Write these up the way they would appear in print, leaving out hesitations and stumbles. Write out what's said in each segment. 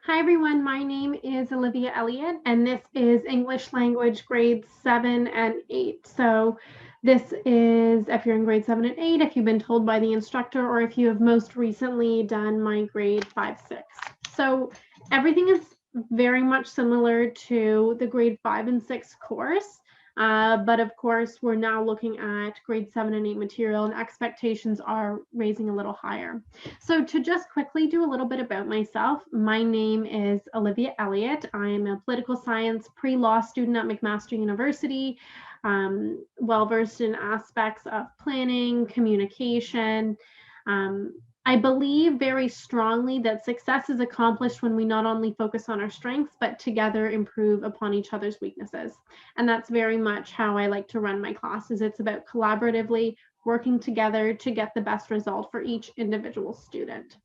Hi everyone, my name is Olivia Elliott and this is English language grades 7 and 8. So this is if you're in grade 7 and 8, if you've been told by the instructor, or if you have most recently done my grade 5-6. So everything is very much similar to the grade 5 and 6 course. But of course, we're now looking at grade 7 and 8 material, and expectations are raising a little higher. So to just quickly do a little bit about myself, my name is Olivia Elliott. I'm a political science pre-law student at McMaster University, well-versed in aspects of planning, communication. I believe very strongly that success is accomplished when we not only focus on our strengths, but together improve upon each other's weaknesses. And that's very much how I like to run my classes. It's about collaboratively working together to get the best result for each individual student.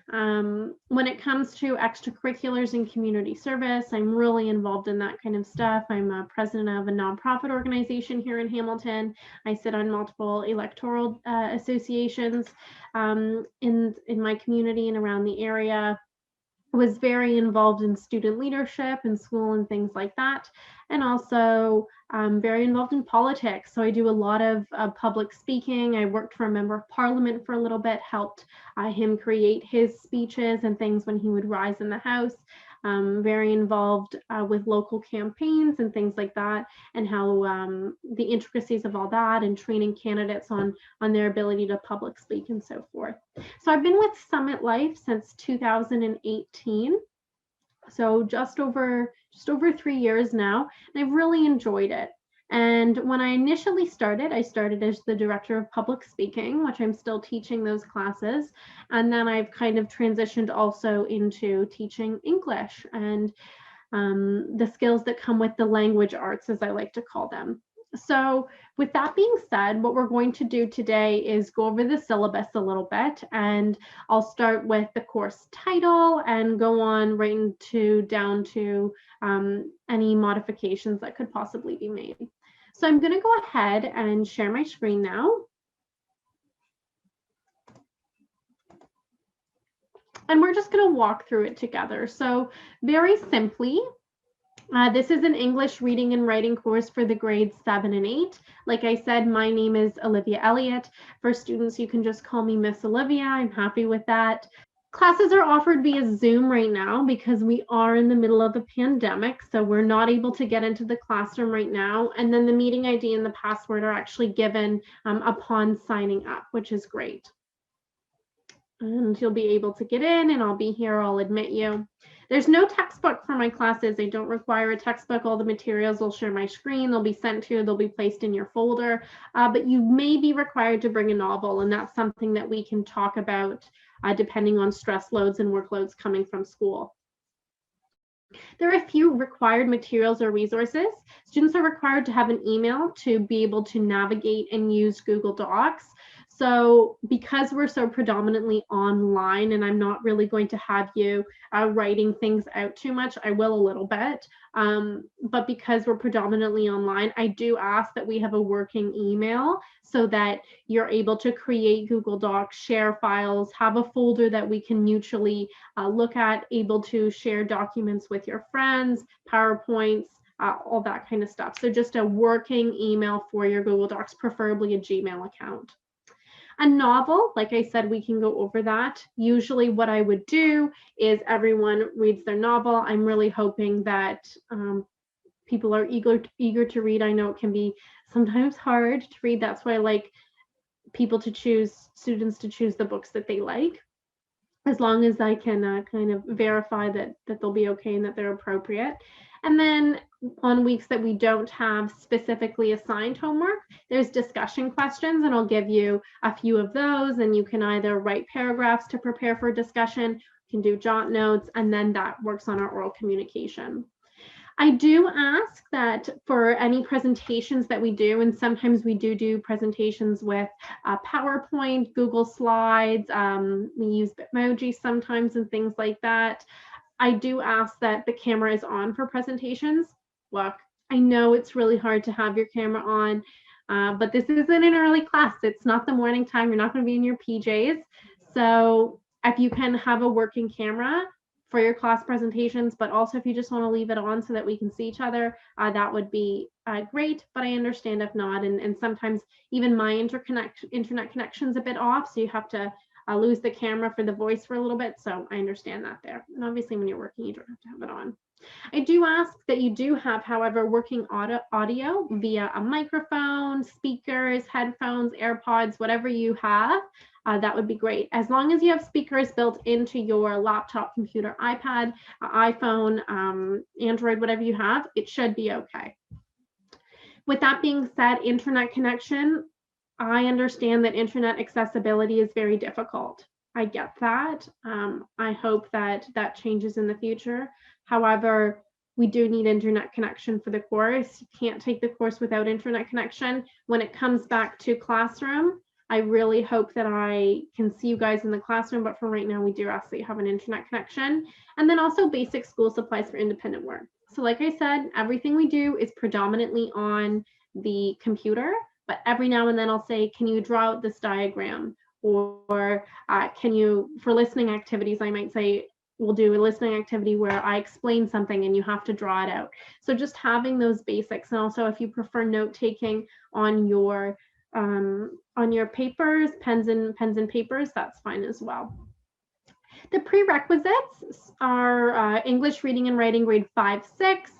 When it comes to extracurriculars and community service, I'm really involved in that kind of stuff. I'm a president of a nonprofit organization here in Hamilton. I sit on multiple electoral associations in my community and around the area. Was very involved in student leadership in school and things like that, and also very involved in politics. So I do a lot of public speaking. I worked for a member of parliament for a little bit, helped him create his speeches and things when he would rise in the House. Very involved with local campaigns and things like that, and how the intricacies of all that, and training candidates on their ability to public speak and so forth. So I've been with Summit Life since 2018, so just over 3 years now, and I've really enjoyed it. And when I initially started, I started as the director of public speaking, which I'm still teaching those classes. And then I've kind of transitioned also into teaching English and the skills that come with the language arts, as I like to call them. So with that being said, what we're going to do today is go over the syllabus a little bit, and I'll start with the course title and go on right down to any modifications that could possibly be made. So I'm going to go ahead and share my screen now. And we're just going to walk through it together. So very simply, this is an English reading and writing course for the grades 7 and 8. Like I said, my name is Olivia Elliott. For students, you can just call me Miss Olivia. I'm happy with that. Classes are offered via Zoom right now because we are in the middle of a pandemic, so we're not able to get into the classroom right now. And then the meeting ID and the password are actually given upon signing up, which is great. And you'll be able to get in, and I'll be here, I'll admit you. There's no textbook for my classes. I don't require a textbook. All the materials will share my screen. They'll be sent to you. They'll be placed in your folder. But you may be required to bring a novel, and that's something that we can talk about depending on stress loads and workloads coming from school. There are a few required materials or resources. Students are required to have an email to be able to navigate and use Google Docs. So because we're so predominantly online, and I'm not really going to have you writing things out too much, I will a little bit, but because we're predominantly online, I do ask that we have a working email so that you're able to create Google Docs, share files, have a folder that we can mutually look at, able to share documents with your friends, PowerPoints, all that kind of stuff. So just a working email for your Google Docs, preferably a Gmail account. A novel, like I said, we can go over that. Usually what I would do is everyone reads their novel. I'm really hoping that people are eager to read. I know it can be sometimes hard to read. That's why I like students to choose the books that they like, as long as I can kind of verify that they'll be okay and that they're appropriate. And then on weeks that we don't have specifically assigned homework, there's discussion questions, and I'll give you a few of those, and you can either write paragraphs to prepare for discussion, you can do jot notes, and then that works on our oral communication. I do ask that for any presentations that we do, and sometimes we do presentations with PowerPoint, Google Slides, we use Bitmoji sometimes and things like that. I do ask that the camera is on for presentations. Look, I know it's really hard to have your camera on, but this isn't an early class. It's not the morning time. You're not going to be in your PJs. So if you can have a working camera, for your class presentations, but also if you just want to leave it on so that we can see each other, that would be great, but I understand if not. And sometimes even my internet connection's a bit off, so you have to lose the camera for the voice for a little bit, so I understand that there. And obviously when you're working, you don't have to have it on. I do ask that you do have, however, working audio via a microphone, speakers, headphones, AirPods, whatever you have. That would be great. As long as you have speakers built into your laptop, computer, iPad, iPhone, Android, whatever you have, it should be okay. With that being said, internet connection, I understand that internet accessibility is very difficult. I get that. I hope that that changes in the future. However, we do need internet connection for the course. You can't take the course without internet connection. When it comes back to classroom, I really hope that I can see you guys in the classroom, but for right now, we do ask that you have an internet connection. And then also basic school supplies for independent work. So like I said, everything we do is predominantly on the computer, but every now and then I'll say, can you draw out this diagram? Or can you, for listening activities, I might say, we'll do a listening activity where I explain something and you have to draw it out. So just having those basics, and also if you prefer note taking on your papers, pens and papers, that's fine as well. The prerequisites are English reading and writing grade 5, 6,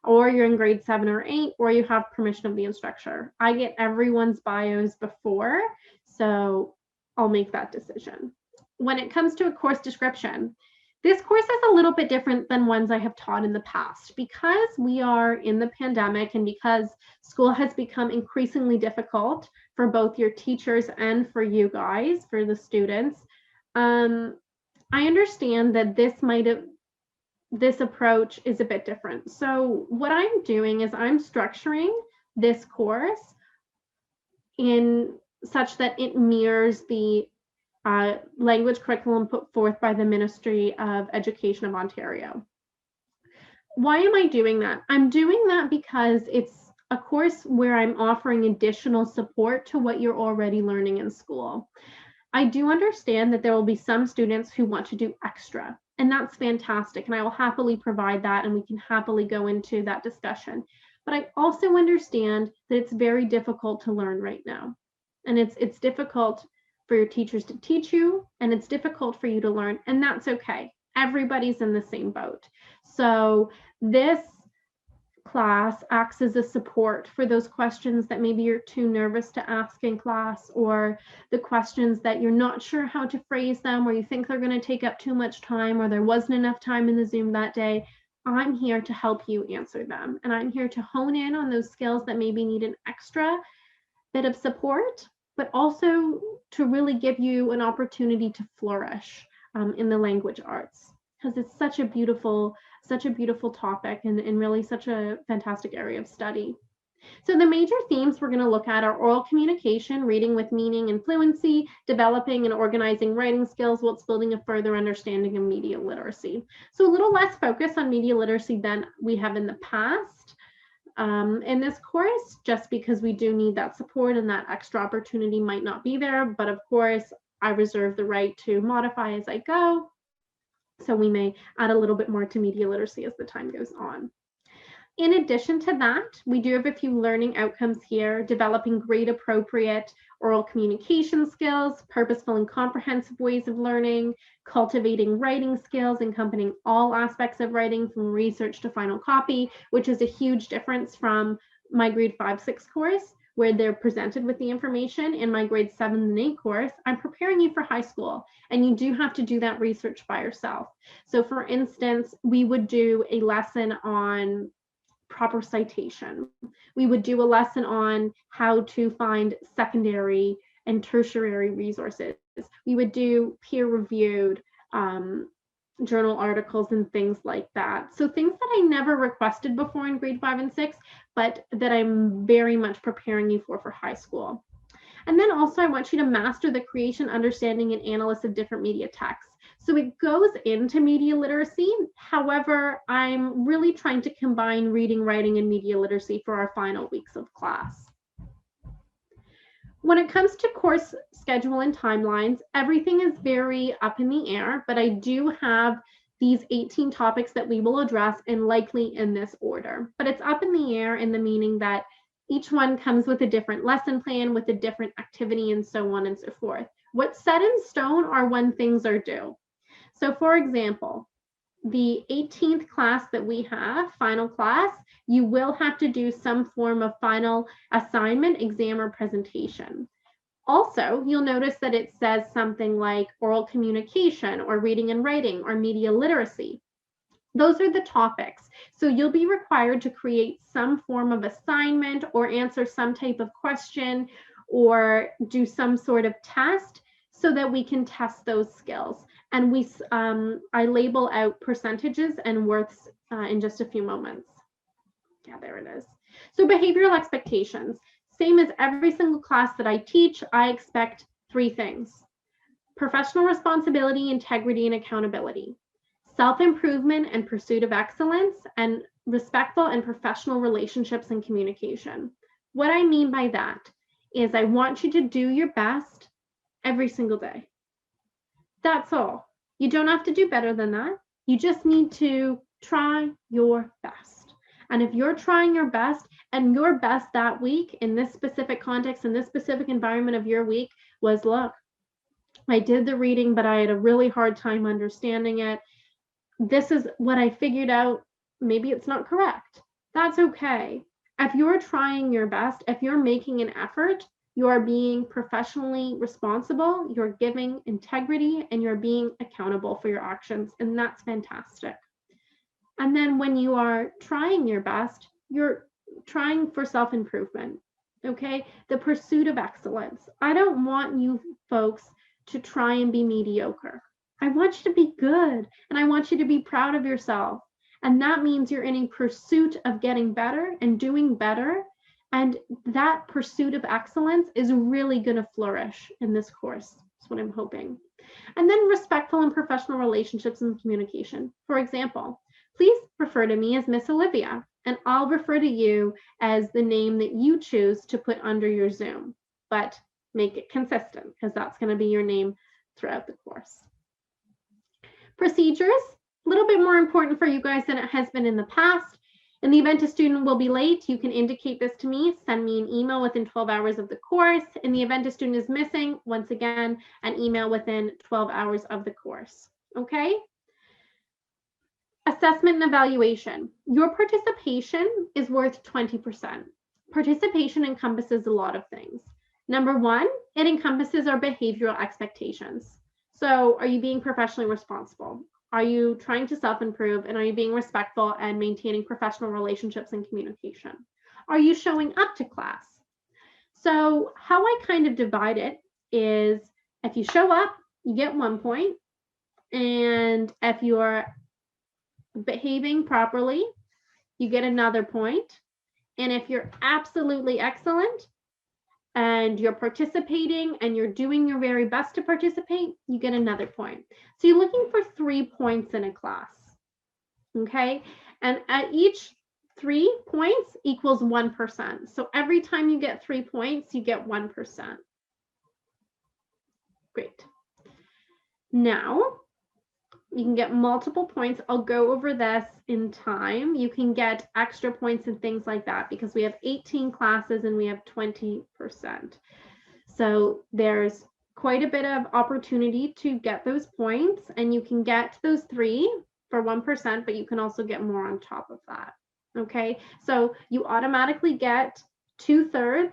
or you're in grade 7 or 8, or you have permission of the instructor. I get everyone's bios before, so I'll make that decision. When it comes to a course description, this course is a little bit different than ones I have taught in the past because we are in the pandemic and because school has become increasingly difficult for both your teachers and for you guys, for the students. I understand that this approach is a bit different. So what I'm doing is I'm structuring this course in such that it mirrors the language curriculum put forth by the Ministry of Education of Ontario. Why am I doing that? I'm doing that because it's a course where I'm offering additional support to what you're already learning in school. I do understand that there will be some students who want to do extra, and that's fantastic, and I will happily provide that, and we can happily go into that discussion. But I also understand that it's very difficult to learn right now, and it's difficult for your teachers to teach you, and it's difficult for you to learn, and that's okay. Everybody's in the same boat. So this class acts as a support for those questions that maybe you're too nervous to ask in class, or the questions that you're not sure how to phrase them, or you think they're going to take up too much time, or there wasn't enough time in the Zoom that day. I'm here to help you answer them, and I'm here to hone in on those skills that maybe need an extra bit of support, but also to really give you an opportunity to flourish in the language arts, because it's such a beautiful topic and really such a fantastic area of study. So the major themes we're going to look at are oral communication, reading with meaning and fluency, developing and organizing writing skills, whilst building a further understanding of media literacy. So a little less focus on media literacy than we have in the past in this course, just because we do need that support and that extra opportunity might not be there. But of course, I reserve the right to modify as I go. So we may add a little bit more to media literacy as the time goes on. In addition to that, we do have a few learning outcomes here: developing grade appropriate oral communication skills, purposeful and comprehensive ways of learning, cultivating writing skills encompassing all aspects of writing from research to final copy, which is a huge difference from my grade 5-6 course, where they're presented with the information. In my grade 7 and 8 course, I'm preparing you for high school, and you do have to do that research by yourself. So for instance, we would do a lesson on proper citation. We would do a lesson on how to find secondary and tertiary resources. We would do peer-reviewed journal articles and things like that. So things that I never requested before in grade 5 and 6, but that I'm very much preparing you for high school. And then also I want you to master the creation, understanding, and analysis of different media texts. So it goes into media literacy. However, I'm really trying to combine reading, writing, and media literacy for our final weeks of class. When it comes to course schedule and timelines, everything is very up in the air, but I do have these 18 topics that we will address, and likely in this order. But it's up in the air in the meaning that each one comes with a different lesson plan, with a different activity, and so on and so forth. What's set in stone are when things are due. So for example, the 18th class that we have, final class, you will have to do some form of final assignment, exam, or presentation. Also, you'll notice that it says something like oral communication or reading and writing or media literacy. Those are the topics. So you'll be required to create some form of assignment or answer some type of question or do some sort of test so that we can test those skills. And I label out percentages and worths in just a few moments. Yeah, there it is. So behavioral expectations. Same as every single class that I teach, I expect 3 things: professional responsibility, integrity, and accountability, self-improvement and pursuit of excellence, and respectful and professional relationships and communication. What I mean by that is I want you to do your best every single day. That's all. You don't have to do better than that. You just need to try your best. And if you're trying your best, and your best that week in this specific context, in this specific environment of your week was, look, I did the reading, but I had a really hard time understanding it. This is what I figured out. Maybe it's not correct. That's okay. If you're trying your best, if you're making an effort, you are being professionally responsible, you're giving integrity, and you're being accountable for your actions, and that's fantastic. And then when you are trying your best, you're trying for self-improvement, okay? The pursuit of excellence. I don't want you folks to try and be mediocre. I want you to be good, and I want you to be proud of yourself. And that means you're in a pursuit of getting better and doing better. And that pursuit of excellence is really going to flourish in this course. That's what I'm hoping. And then respectful and professional relationships and communication. For example, please refer to me as Miss Olivia, and I'll refer to you as the name that you choose to put under your Zoom, but make it consistent because that's going to be your name throughout the course. Procedures, a little bit more important for you guys than it has been in the past. In the event a student will be late, you can indicate this to me, send me an email within 12 hours of the course. In the event a student is missing, once again, an email within 12 hours of the course, okay? Assessment and evaluation. Your participation is worth 20%. Participation encompasses a lot of things. Number one, it encompasses our behavioral expectations. So are you being professionally responsible? Are you trying to self-improve, and are you being respectful and maintaining professional relationships and communication? Are you showing up to class? So how I kind of divide it is if you show up, you get 1 point. And if you're behaving properly, you get another point. And if you're absolutely excellent and you're participating and you're doing your very best to participate, you get another point. So you're looking for 3 points in a class, okay? And at each 3 points equals 1%. So every time you get 3 points, you get 1%. Great. Now, you can get multiple points. I'll go over this in time. You can get extra points and things like that because we have 18 classes and we have 20%. So there's quite a bit of opportunity to get those points, and you can get those 3 for 1%, but you can also get more on top of that. Okay, so you automatically get 2/3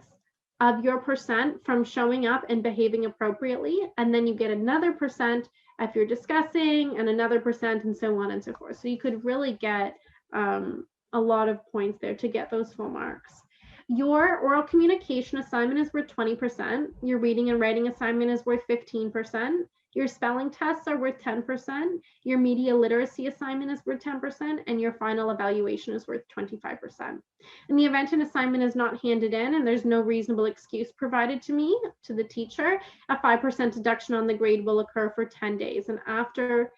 of your percent from showing up and behaving appropriately, and then you get another percent if you're discussing, and another percent, and so on and so forth. So you could really get a lot of points there to get those full marks. Your oral communication assignment is worth 20%. Your reading and writing assignment is worth 15%. Your spelling tests are worth 10%. Your media literacy assignment is worth 10%, and your final evaluation is worth 25%. In the event an assignment is not handed in and there's no reasonable excuse provided to me, to the teacher, a 5% deduction on the grade will occur for 10 days. And after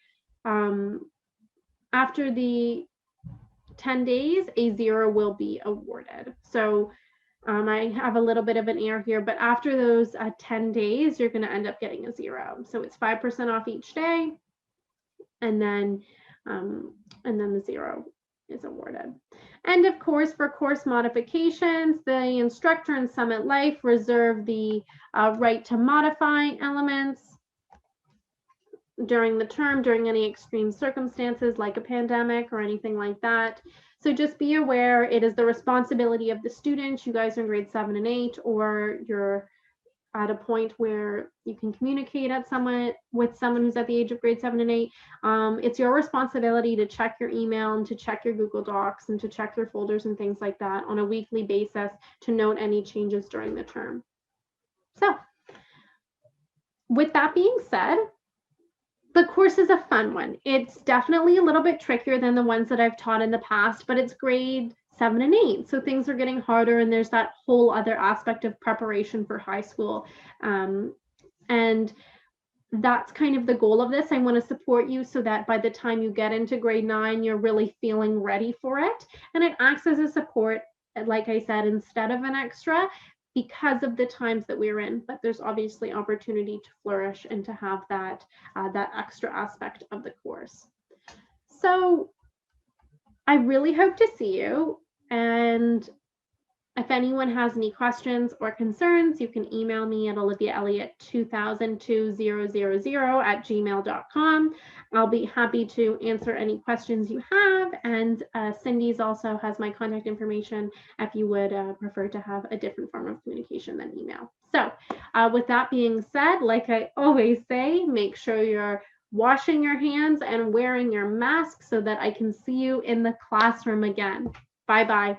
the 10 days, a 0 will be awarded. So I have a little bit of an error here, but after those 10 days, you're going to end up getting a 0. So it's 5% off each day. And then and then the 0 is awarded. And of course, for course modifications, the instructor and Summit Life reserve the right to modify elements during the term, during any extreme circumstances like a pandemic or anything like that. So just be aware, it is the responsibility of the student. You guys are in grade 7 and 8, or you're at a point where you can communicate with someone who's at the age of grade 7 and 8. It's your responsibility to check your email and to check your Google Docs and to check your folders and things like that on a weekly basis to note any changes during the term. So with that being said, the course is a fun one. It's definitely a little bit trickier than the ones that I've taught in the past, but it's grade 7 and 8. So things are getting harder, and there's that whole other aspect of preparation for high school. And that's kind of the goal of this. I want to support you so that by the time you get into grade 9, you're really feeling ready for it. And it acts as a support, like I said, instead of an extra, because of the times that we're in. But there's obviously opportunity to flourish and to have that extra aspect of the course. So I really hope to see you. And if anyone has any questions or concerns, you can email me at oliviaelliott2000@gmail.com. I'll be happy to answer any questions you have. And Cindy's also has my contact information if you would prefer to have a different form of communication than email. So with that being said, like I always say, make sure you're washing your hands and wearing your mask so that I can see you in the classroom again. Bye-bye.